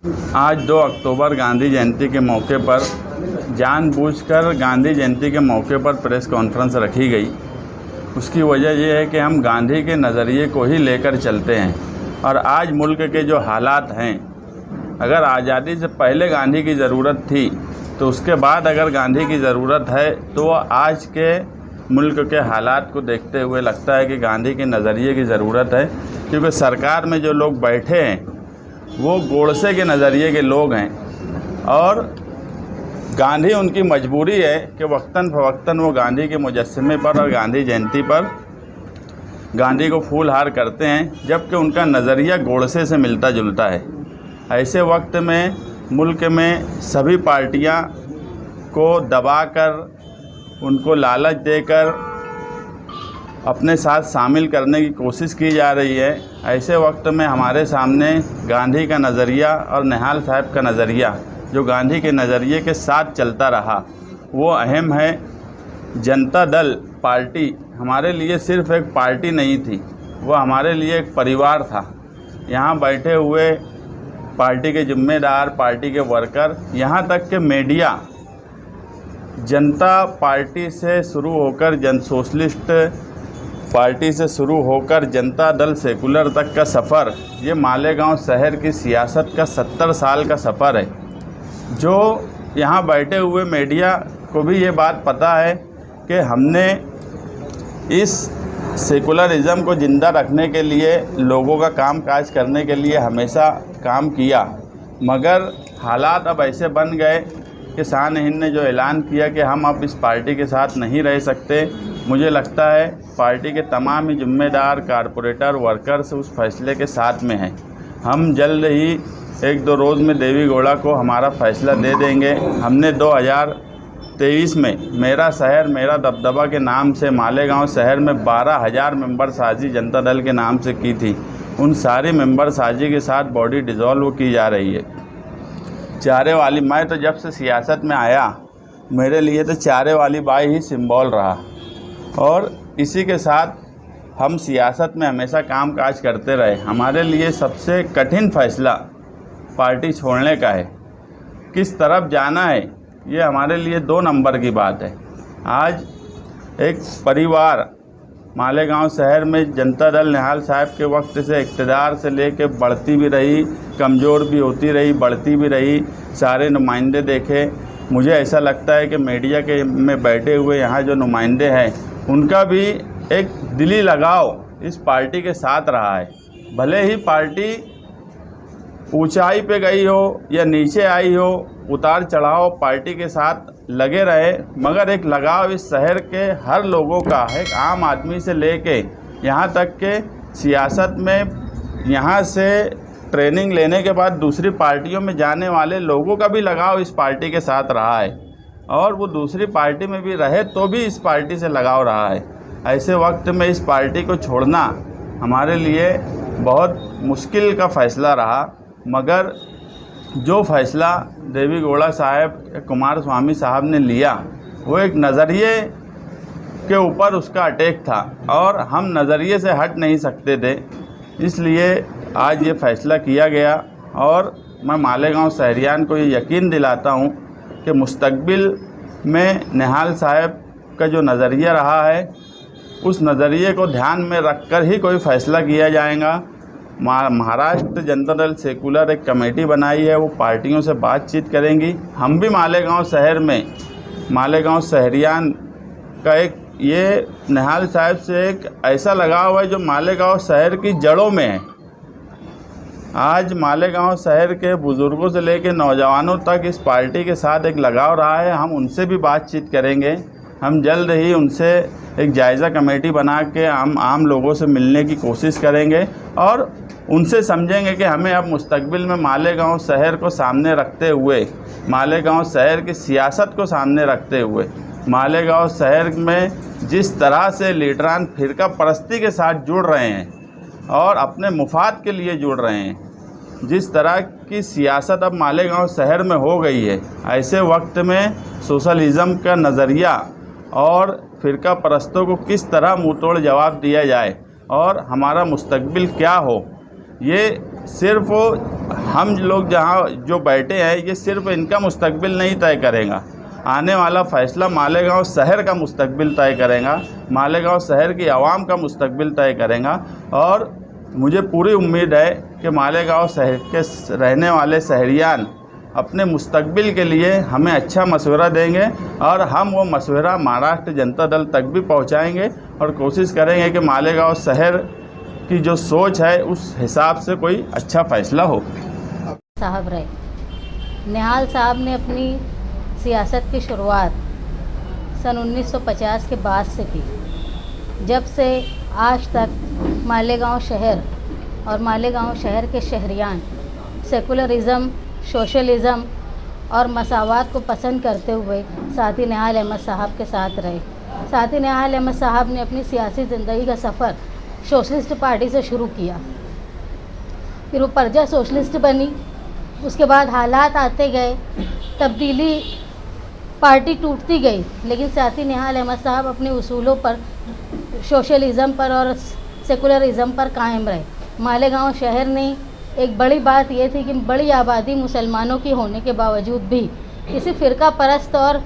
आज 2 अक्टूबर गांधी जयंती के मौके पर जानबूझकर गांधी जयंती के मौके पर प्रेस कॉन्फ्रेंस रखी गई। उसकी वजह यह है कि हम गांधी के नज़रिए को ही लेकर चलते हैं और आज मुल्क के जो हालात हैं, अगर आज़ादी से पहले गांधी की ज़रूरत थी तो उसके बाद अगर गांधी की ज़रूरत है तो आज के मुल्क के हालात को देखते हुए लगता है कि गांधी के नज़रिए की ज़रूरत है। क्योंकि सरकार में जो लोग बैठे हैं वो गोडसे के नज़रिए के लोग हैं और गांधी उनकी मजबूरी है कि वक्तन फ़वक्तन वो गांधी के मुजस्समे पर और गांधी जयंती पर गांधी को फूल हार करते हैं, जबकि उनका नज़रिया गोडसे से मिलता जुलता है। ऐसे वक्त में मुल्क में सभी पार्टियां को दबाकर, उनको लालच देकर अपने साथ शामिल करने की कोशिश की जा रही है। ऐसे वक्त में हमारे सामने गांधी का नज़रिया और निहाल साहब का नज़रिया, जो गांधी के नज़रिए के साथ चलता रहा, वो अहम है। जनता दल पार्टी हमारे लिए सिर्फ़ एक पार्टी नहीं थी, वो हमारे लिए एक परिवार था। यहाँ बैठे हुए पार्टी के जिम्मेदार, पार्टी के वर्कर, यहाँ तक कि मीडिया, जनता पार्टी से शुरू होकर जन सोशलिस्ट पार्टी से शुरू होकर जनता दल सेकुलर तक का सफ़र, ये मालेगांव शहर की सियासत का 70 साल का सफ़र है। जो यहाँ बैठे हुए मीडिया को भी ये बात पता है कि हमने इस सेकुलरिज़म को ज़िंदा रखने के लिए, लोगों का काम काज करने के लिए हमेशा काम किया, मगर हालात अब ऐसे बन गए कि शान हिंद ने जो ऐलान किया कि हम अब इस पार्टी के साथ नहीं रह सकते, मुझे लगता है पार्टी के तमाम ही जिम्मेदार कारपोरेटर, वर्कर्स उस फैसले के साथ में हैं। हम जल्द ही 1-2 रोज़ में देवी गौड़ा को हमारा फ़ैसला दे देंगे। हमने 2023 में मेरा शहर मेरा दबदबा के नाम से मालेगांव शहर में 12,000 मेंबर साजी जनता दल के नाम से की थी। उन सारी मेंबर साजी के साथ बॉडी डिज़ोल्व की जा रही है। चारे वाली, मैं तो जब से सियासत में आया, मेरे लिए तो चारे वाली बाई ही सिंबल रहा और इसी के साथ हम सियासत में हमेशा काम काज करते रहे। हमारे लिए सबसे कठिन फ़ैसला पार्टी छोड़ने का है, किस तरफ जाना है, ये हमारे लिए 2 नंबर की बात है। आज एक परिवार मालेगांव शहर में जनता दल निहाल साहब के वक्त से इक़्तिदार से लेके बढ़ती भी रही, कमज़ोर भी होती रही, बढ़ती भी रही, सारे नुमाइंदे देखे। मुझे ऐसा लगता है कि मीडिया के में बैठे हुए यहाँ जो नुमाइंदे हैं, उनका भी एक दिली लगाव इस पार्टी के साथ रहा है। भले ही पार्टी ऊंचाई पे गई हो या नीचे आई हो, उतार चढ़ाव पार्टी के साथ लगे रहे, मगर एक लगाव इस शहर के हर लोगों का, एक आम आदमी से लेके यहाँ तक के सियासत में यहाँ से ट्रेनिंग लेने के बाद दूसरी पार्टियों में जाने वाले लोगों का भी लगाव इस पार्टी के साथ रहा है और वो दूसरी पार्टी में भी रहे तो भी इस पार्टी से लगाव रहा है। ऐसे वक्त में इस पार्टी को छोड़ना हमारे लिए बहुत मुश्किल का फ़ैसला रहा, मगर जो फ़ैसला देवी गौड़ा साहब, कुमारस्वामी साहब ने लिया, वो एक नज़रिए के ऊपर उसका अटैक था और हम नज़रिए से हट नहीं सकते थे। इसलिए आज ये फ़ैसला किया गया और मैं मालेगांव शहरियान को ये यकीन दिलाता हूँ कि मुस्तकबिल में निहाल साहब का जो नज़रिया रहा है, उस नज़रिए को ध्यान में रखकर ही कोई फ़ैसला किया जाएगा। महाराष्ट्र जनता दल सेकुलर एक कमेटी बनाई है, वो पार्टियों से बातचीत करेंगी। हम भी मालेगांव शहर में, मालेगांव शहरियान का एक ये निहाल साहब से एक ऐसा लगाव है जो मालेगांव शहर की जड़ों में है। आज मालेगांव शहर के बुज़ुर्गों से लेकर नौजवानों तक इस पार्टी के साथ एक लगाव रहा है। हम उनसे भी बातचीत करेंगे। हम जल्द ही उनसे एक जायज़ा कमेटी बना के हम आम लोगों से मिलने की कोशिश करेंगे और उनसे समझेंगे कि हमें अब मुस्तकबिल में मालेगांव शहर को सामने रखते हुए, मालेगांव शहर की सियासत को सामने रखते हुए, मालेगांव शहर में जिस तरह से लीडरान फ़िरका परस्ती के साथ जुड़ रहे हैं और अपने मुफाद के लिए जुड़ रहे हैं, जिस तरह की सियासत अब मालेगांव शहर में हो गई है, ऐसे वक्त में सोशलिज़म का नज़रिया और फ़िरका परस्तों को किस तरह मुँह तोड़ जवाब दिया जाए और हमारा मुस्तकबिल क्या हो, ये सिर्फ हम लोग जहाँ जो बैठे हैं, ये सिर्फ इनका मुस्तकबिल नहीं तय करेगा, आने वाला फ़ैसला मालेगांव शहर का मुस्तकबिल तय करेगा, मालेगांव शहर की आवाम का मुस्तकबिल तय करेगा। और मुझे पूरी उम्मीद है कि मालेगांव शहर के रहने वाले शहरियान अपने मुस्तकबिल के लिए हमें अच्छा मशवरा देंगे और हम वो मशवरा महाराष्ट्र जनता दल तक भी पहुंचाएंगे और कोशिश करेंगे कि मालेगांव शहर की जो सोच है उस हिसाब से कोई अच्छा फ़ैसला हो। साहब रहे निहाल साहब ने अपनी सियासत की शुरुआत सन 1950 के बाद से की। जब से आज तक मालेगांव शहर और मालेगांव शहर के शहरियान सेकुलरिज़म, सोशलिज़म और मसावात को पसंद करते हुए साथी निहाल अहमद साहब के साथ रहे। साथी निहाल अहमद साहब ने अपनी सियासी ज़िंदगी का सफ़र सोशलिस्ट पार्टी से शुरू किया, फिर वो प्रजा सोशलिस्ट बनी। उसके बाद हालात आते गए, तब्दीली, पार्टी टूटती गई, लेकिन साथी निहाल अहमद साहब अपने उसूलों पर, सोशलिज़म पर और सेकुलरिज़म पर कायम रहे। मालेगांव शहर ने एक बड़ी बात ये थी कि बड़ी आबादी मुसलमानों की होने के बावजूद भी किसी फ़िरका परस्त और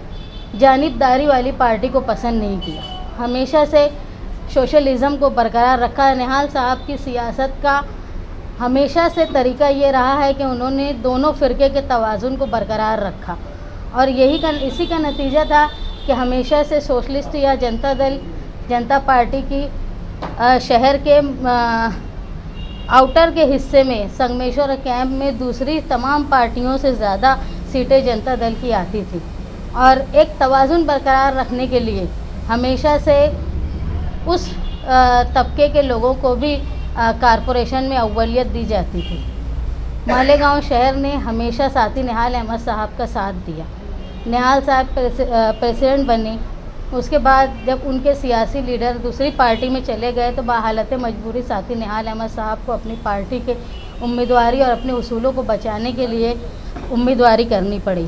जानिबदारी वाली पार्टी को पसंद नहीं किया, हमेशा से सोशलिज़म को बरकरार रखा। निहाल साहब की सियासत का हमेशा से तरीका ये रहा है कि उन्होंने दोनों फ़िरके के तवाज़ुन को बरकरार रखा और इसी का नतीजा था कि हमेशा से सोशलिस्ट या जनता पार्टी की शहर के आउटर के हिस्से में संगमेश्वर कैंप में दूसरी तमाम पार्टियों से ज़्यादा सीटें जनता दल की आती थी और एक तवाज़ुन बरकरार रखने के लिए हमेशा से उस तबके के लोगों को भी कारपोरेशन में अव्वलियत दी जाती थी। मालेगांव शहर ने हमेशा साथी निहाल अहमद साहब का साथ दिया। निहाल साहब प्रेसिडेंट बने, उसके बाद जब उनके सियासी लीडर दूसरी पार्टी में चले गए तो बाहालत मजबूरी साथी निहाल अहमद साहब को अपनी पार्टी के उम्मीदवारी और अपने उसूलों को बचाने के लिए उम्मीदवारी करनी पड़ी।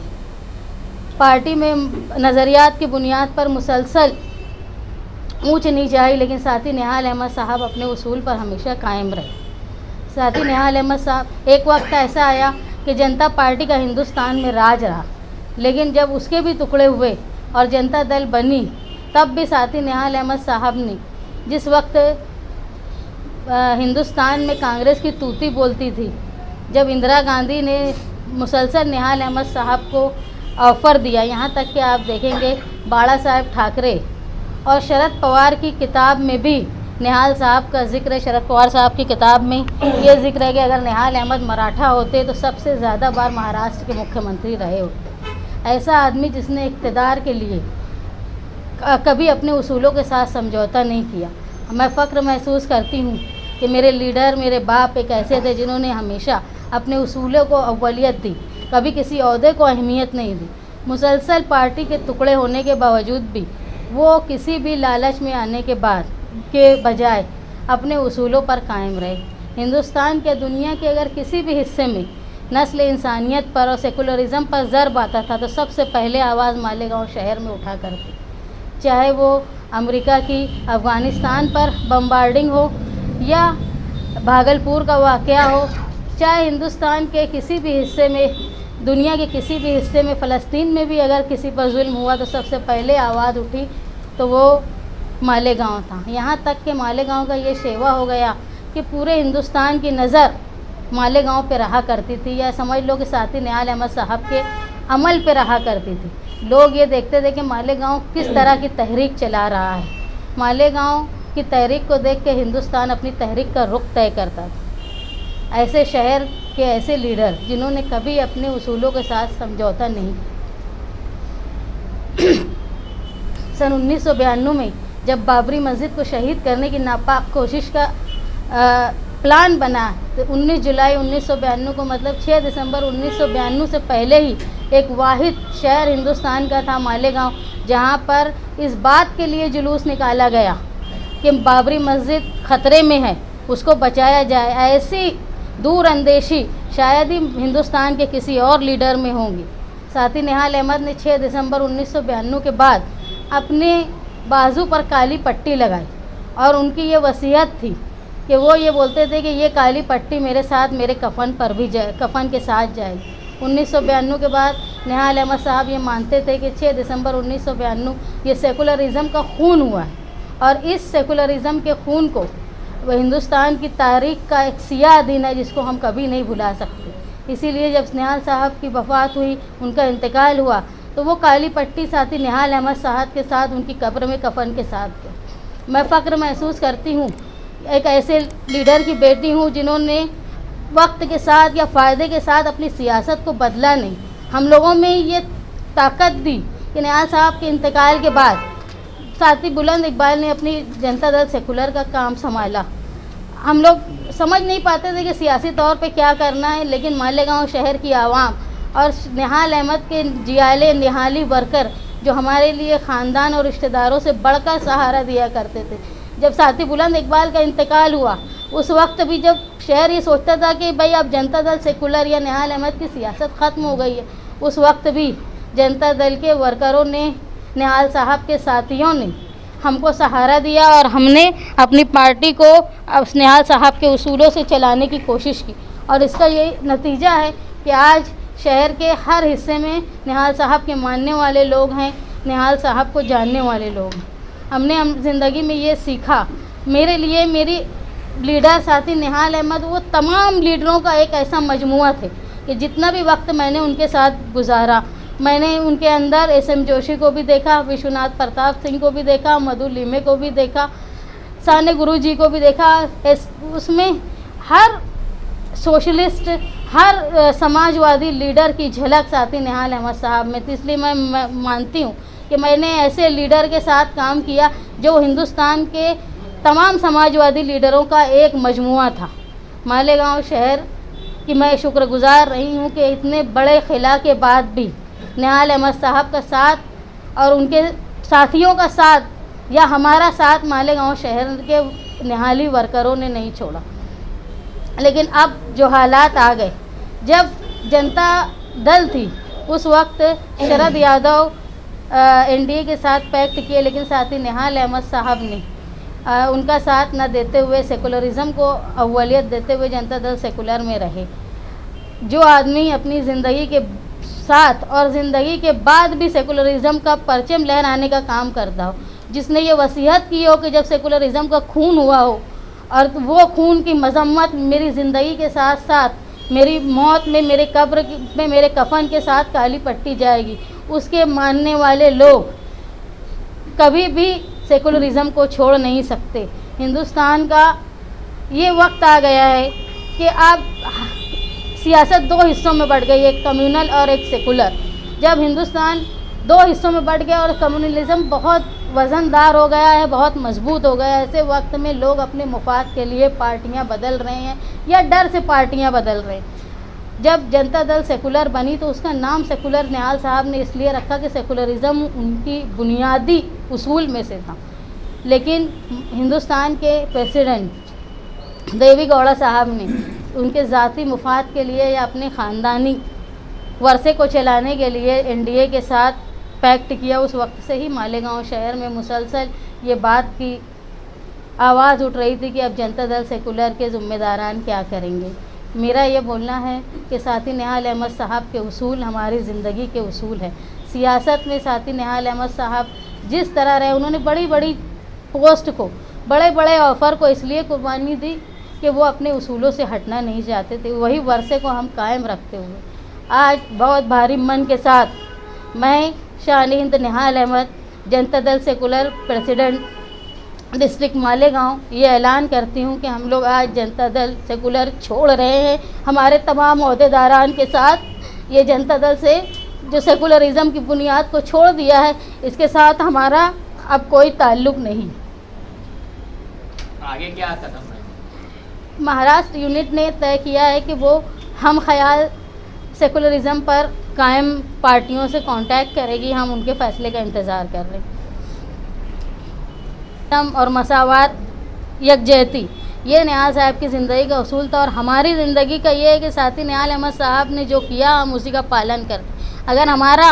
पार्टी में नज़रियात की बुनियाद पर मुसलसल ऊंच नीच आई, लेकिन साथी निहाल अहमद साहब अपने उसूल पर हमेशा कायम रहे। साथी निहाल अहमद साहब, एक वक्त ऐसा आया कि जनता पार्टी का हिंदुस्तान में राज रहा, लेकिन जब उसके भी टुकड़े हुए और जनता दल बनी, तब भी साथी निहाल अहमद साहब ने जिस वक्त हिंदुस्तान में कांग्रेस की तूती बोलती थी, जब इंदिरा गांधी ने मुसलसल निहाल अहमद साहब को ऑफ़र दिया, यहाँ तक कि आप देखेंगे बाला साहेब ठाकरे और शरद पवार की किताब में भी निहाल साहब का जिक्र है। शरद पवार साहब की किताब में ये जिक्र है कि अगर निहाल अहमद मराठा होते तो सबसे ज़्यादा बार महाराष्ट्र के मुख्यमंत्री रहे होते। ऐसा आदमी जिसने इक़्तिदार के लिए कभी अपने उसूलों के साथ समझौता नहीं किया। मैं फ़ख्र महसूस करती हूँ कि मेरे लीडर, मेरे बाप एक ऐसे थे जिन्होंने हमेशा अपने उसूलों को अव्वलियत दी, कभी किसी ओहदे को अहमियत नहीं दी। मुसलसल पार्टी के टुकड़े होने के बावजूद भी वो किसी भी लालच में आने के बजाय अपने उसूलों पर कायम रहे। हिंदुस्तान के दुनिया के अगर किसी भी हिस्से में नस्ल इंसानियत पर और सेकुलरिज़म पर ज़र्ब आता था तो सबसे पहले आवाज़ मालेगांव शहर में उठा करती, चाहे वो अमेरिका की अफ़गानिस्तान पर बम्बार्डिंग हो या भागलपुर का वाक़या हो, चाहे हिंदुस्तान के किसी भी हिस्से में, दुनिया के किसी भी हिस्से में, फ़लस्तीन में भी अगर किसी पर जुल्म हुआ तो सबसे पहले आवाज़ उठी तो वो मालेगांव था। यहाँ तक कि मालेगांव का ये शेवा हो गया कि पूरे हिंदुस्तान की नज़र मालेगांव पे रहा करती थी, या समझ लो कि साथी निहाल अहमद साहब के अमल पे रहा करती थी। लोग ये देखते थे कि मालेगांव किस तरह की तहरीक चला रहा है। मालेगांव की तहरीक को देख के हिंदुस्तान अपनी तहरीक का रुख तय करता था। ऐसे शहर के ऐसे लीडर जिन्होंने कभी अपने उसूलों के साथ समझौता नहीं। सन 1992 में जब बाबरी मस्जिद को शहीद करने की नापाक कोशिश का प्लान बना तो 19 जुलाई 1992 को, मतलब 6 दिसंबर 1992 से पहले ही एक वाहिद शहर हिंदुस्तान का था मालेगांव, जहां पर इस बात के लिए जुलूस निकाला गया कि बाबरी मस्जिद ख़तरे में है, उसको बचाया जाए। ऐसी दूर अंदेशी शायद ही हिंदुस्तान के किसी और लीडर में होंगी। साथी निहाल अहमद ने 6 दिसंबर 1992 के बाद अपने बाजू पर काली पट्टी लगाई और उनकी ये वसीयत थी कि वो ये बोलते थे कि ये काली पट्टी मेरे साथ मेरे कफन पर भी जाए, कफन के साथ जाएगी। 1992 के बाद निहाल अहमद साहब ये मानते थे कि 6 दिसंबर 1992 ये सेकुलरिज़म का खून हुआ है और इस सेकुलरिज़म के खून को वो हिंदुस्तान की तारीख का एक सियाह दिन है जिसको हम कभी नहीं भुला सकते। इसीलिए जब निहाल साहब की वफ़ात हुई, उनका इंतकाल हुआ, तो वो काली पट्टी साथी निहाल अहमद साहब के साथ उनकी कब्र में कफन के साथ थे। मैं फ़ख्र महसूस करती हूँ, एक ऐसे लीडर की बेटी हूँ जिन्होंने वक्त के साथ या फ़ायदे के साथ अपनी सियासत को बदला नहीं। हम लोगों में ये ताकत दी कि निहाल साहब के इंतकाल के बाद साथी बुलंद इकबाल ने अपनी जनता दल सेकुलर का काम संभाला। हम लोग समझ नहीं पाते थे कि सियासी तौर पे क्या करना है, लेकिन मालेगांव शहर की आवाम और निहाल अहमद के जियाले निहाली वर्कर जो हमारे लिए ख़ानदान और रिश्तेदारों से बढ़कर सहारा दिया करते थे। जब साथी बुलंद इकबाल का इंतकाल हुआ, उस वक्त भी जब शहर ये सोचता था कि भाई अब जनता दल सेकुलर या निहाल अहमद की सियासत ख़त्म हो गई है, उस वक्त भी जनता दल के वर्करों ने, निहाल साहब के साथियों ने हमको सहारा दिया और हमने अपनी पार्टी को निहाल साहब के उसूलों से चलाने की कोशिश की। और इसका ये नतीजा है कि आज शहर के हर हिस्से में निहाल साहब के मानने वाले लोग हैं, निहाल साहब को जानने वाले लोग हैं। हमने ज़िंदगी में ये सीखा, मेरे लिए मेरी लीडर साथी निहाल अहमद वो तमाम लीडरों का एक ऐसा मजमुआ थे कि जितना भी वक्त मैंने उनके साथ गुजारा, मैंने उनके अंदर एसएम जोशी को भी देखा, विश्वनाथ प्रताप सिंह को भी देखा, मधु लीमे को भी देखा, साने गुरुजी को भी देखा। उसमें हर सोशलिस्ट, हर समाजवादी लीडर की झलक साथी निहाल अहमद साहब में थी। इसलिए मैं मानती हूँ कि मैंने ऐसे लीडर के साथ काम किया जो हिंदुस्तान के तमाम समाजवादी लीडरों का एक मजमुआ था। मालेगांव शहर की मैं शुक्रगुजार रही हूँ कि इतने बड़े खिला के बाद भी निहाल अहमद साहब का साथ और उनके साथियों का साथ या हमारा साथ मालेगांव शहर के निहाली वर्करों ने नहीं छोड़ा। लेकिन अब जो हालात आ गए, जब जनता दल थी उस वक्त शरद यादव एनडीए के साथ पैक्ट किए, लेकिन साथी निहाल अहमद साहब ने उनका साथ न देते हुए सेकुलरिज़म को अव्वलियत देते हुए जनता दल सेकुलर में रहे। जो आदमी अपनी ज़िंदगी के साथ और ज़िंदगी के बाद भी सेकुलरिज़म का परचम लहराने का काम करता हो, जिसने ये वसीयत की हो कि जब सेकुलरिज़म का खून हुआ हो और वो खून की मजम्मत मेरी ज़िंदगी के साथ साथ मेरी मौत में, मेरे कब्र में, मेरे कफन के साथ काली पट्टी जाएगी, उसके मानने वाले लोग कभी भी सेकुलरिज़म को छोड़ नहीं सकते। हिंदुस्तान का ये वक्त आ गया है कि अब सियासत दो हिस्सों में बढ़ गई, एक कम्युनल और एक सेकुलर। जब हिंदुस्तान दो हिस्सों में बढ़ गया और कम्युनलिज़म बहुत वज़नदार हो गया है, बहुत मजबूत हो गया है, ऐसे वक्त में लोग अपने मुफाद के लिए पार्टियां बदल रहे हैं या डर से पार्टियां बदल रहे हैं। जब जनता दल सेकुलर बनी तो उसका नाम सेकुलर निहाल साहब ने इसलिए रखा कि सेकुलरिज़म उनकी बुनियादी उसूल में से था। लेकिन हिंदुस्तान के प्रेसिडेंट देवी गौड़ा साहब ने उनके ज़ाती मुफाद के लिए या अपने ख़ानदानी वर्षे को चलाने के लिए एनडीए के साथ पैक्ट किया। उस वक्त से ही मालेगांव शहर में मुसलसल ये बात की आवाज़ उठ रही थी कि अब जनता दल सेकुलर के ज़िम्मेदारान क्या करेंगे। मेरा ये बोलना है कि साथी निहाल अहमद साहब के उसूल हमारी ज़िंदगी के उसूल है। सियासत में साथी निहाल अहमद साहब जिस तरह रहे, उन्होंने बड़ी बड़ी पोस्ट को, बड़े बड़े ऑफ़र को इसलिए कुर्बानी दी कि वो अपने उसूलों से हटना नहीं चाहते थे। वही वर्षे को हम कायम रखते हुए आज बहुत भारी मन के साथ मैं शान हिंद निहाल Ahmad, Janata Dal secular president district Malegaon, ये ऐलान करती हूँ कि हम लोग आज जनता दल सेकुलर छोड़ रहे हैं। हमारे तमाम ओहदेदारान के साथ ये जनता दल से जो सेकुलरिज़म की बुनियाद को छोड़ दिया है, इसके साथ हमारा अब कोई ताल्लुक़ नहीं। आगे क्या कदम है? महाराष्ट्र यूनिट ने तय किया है कि वो हम ख्याल सेकुलरिज़म पर कायम पार्टियों से कांटेक्ट करेगी। हम उनके फ़ैसले का इंतज़ार कर रहे हैं। और मसावात, यकजहती, ये निहाल साहब की ज़िंदगी का उसूल था और हमारी ज़िंदगी का ये है कि साथी निहाल अहमद साहब ने जो किया हम उसी का पालन करते। अगर हमारा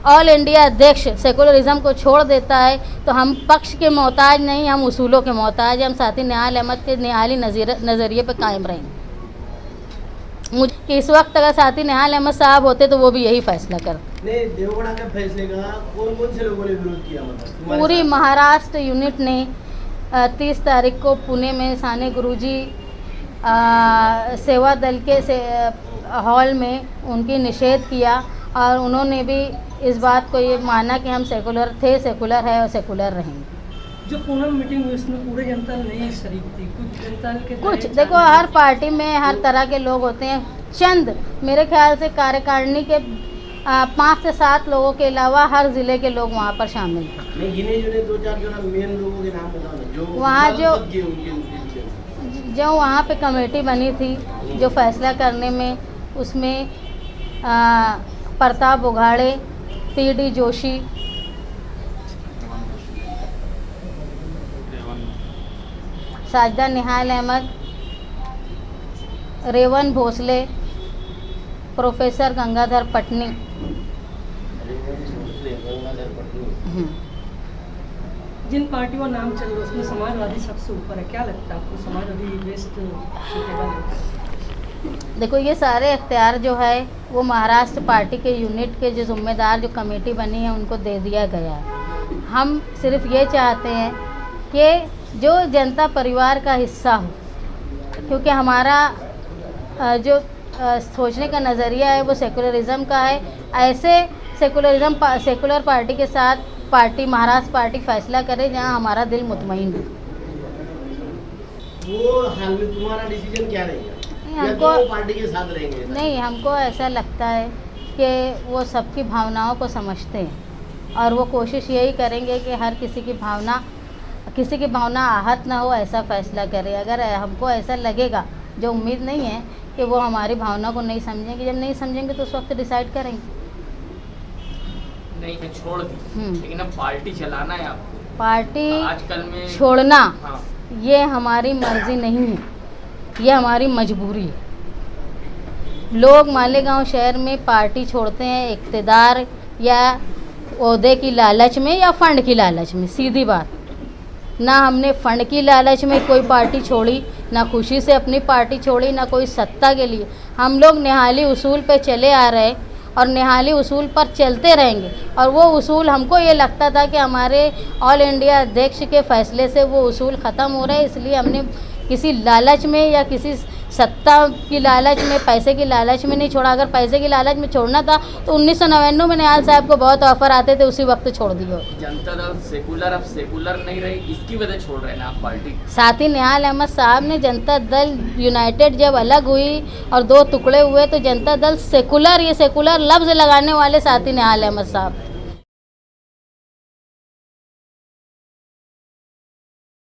ऑल इंडिया अध्यक्ष सेकुलरिज्म को छोड़ देता है तो हम पक्ष के मोहताज नहीं, हम उसूलों के मोहताज हैं। हम साथी निहाल अहमद के निहाली नज़रिए पर कायम रहेंगे। मुझे कि इस वक्त अगर साथी निहाल अहमद साहब होते तो वो भी यही फैसला करते। नहीं, देवगढ़ के फैसले का कौन कौन से लोगों ने विरोध किया? मतलब पूरी महाराष्ट्र यूनिट ने 30 तारीख को पुणे में साने गुरुजी सेवा दल के हॉल में उनकी निषेध किया और उन्होंने भी इस बात को ये माना कि हम सेकुलर थे, सेकुलर है और सेकुलर रहेंगे। जो पूनम मीटिंग हुई उसमें पूरे जनता नहीं शरीक थी, कुछ जनता के कुछ देखो, हर पार्टी में हर तरह के लोग होते हैं। चंद मेरे ख्याल से कार्यकारिणी के 5 से 7 लोगों के अलावा हर ज़िले के लोग वहाँ पर शामिल थे। नहीं, गिने जुने 2-4 जो ना मेन लोगों के नाम बताओ ना, जो वहाँ उनके जो वहाँ पे कमेटी बनी थी जो फैसला करने में, उसमें प्रताप उघाड़े, पीडी जोशी, साजदा निहाल अहमद, रेवन भोसले, प्रोफेसर गंगाधर पटनी। जिन पार्टियों का नाम चल रहा है उसमें समाजवादी सबसे ऊपर है, क्या लगता है आपको? समाजवादी बेस्ट सुटेबल है? देखो, ये सारे अख्तियार जो है वो महाराष्ट्र पार्टी के यूनिट के जो जिम्मेदार जो कमेटी बनी है उनको दे दिया गया है। हम सिर्फ ये चाहते हैं कि जो जनता परिवार का हिस्सा हो, क्योंकि हमारा जो सोचने का नज़रिया है वो सेकुलरिज्म का है। ऐसे सेकुलर पार्टी के साथ महाराष्ट्र पार्टी फैसला करे जहां हमारा दिल मुतमईन हो। वो हाल में तुम्हारा डिसीजन क्या रहेगा? हमको या तो पार्टी के साथ रहेंगे? नहीं, हमको ऐसा लगता है कि वो सबकी भावनाओं को समझते हैं और वो कोशिश यही करेंगे कि हर किसी की भावना आहत ना हो, ऐसा फैसला करे। अगर हमको ऐसा लगेगा, जो उम्मीद नहीं है कि वो हमारी भावना को नहीं समझेंगे, जब नहीं समझेंगे तो उस वक्त डिसाइड करेंगे। नहीं है छोड़ दी, लेकिन अब पार्टी चलाना है आपको। पार्टी आजकल में छोड़ना हाँ, ये हमारी मर्जी नहीं है, ये हमारी मजबूरी है। लोग मालेगांव शहर में पार्टी छोड़ते हैं इक़्तिदार या ओहदे की लालच में या फ़ंड की लालच में। सीधी बात, ना हमने फ़ंड की लालच में कोई पार्टी छोड़ी, ना खुशी से अपनी पार्टी छोड़ी, ना कोई सत्ता के लिए। हम लोग निहाली उसूल पे चले आ रहे और निहाली उसूल पर चलते रहेंगे। और वो उसूल, हमको ये लगता था कि हमारे ऑल इंडिया अध्यक्ष के फैसले से वो उसूल ख़त्म हो रहे हैं, इसलिए हमने किसी लालच में या किसी सत्ता की लालच में, पैसे की लालच में नहीं छोड़ा। अगर पैसे की लालच में छोड़ना था तो 1999 में निहाल साहब को बहुत ऑफर आते थे, उसी वक्त छोड़ दिए। जनता दल सेकुलर अब सेकुलर नहीं रही, इसकी वजह छोड़ रहे हैं ना आप पार्टी? साथ ही निहाल अहमद साहब ने जनता दल यूनाइटेड जब अलग हुई और 2 टुकड़े हुए तो जनता दल सेकुलर, ये सेकुलर लफ्ज़ लगाने वाले साथ ही निहाल अहमद साहब।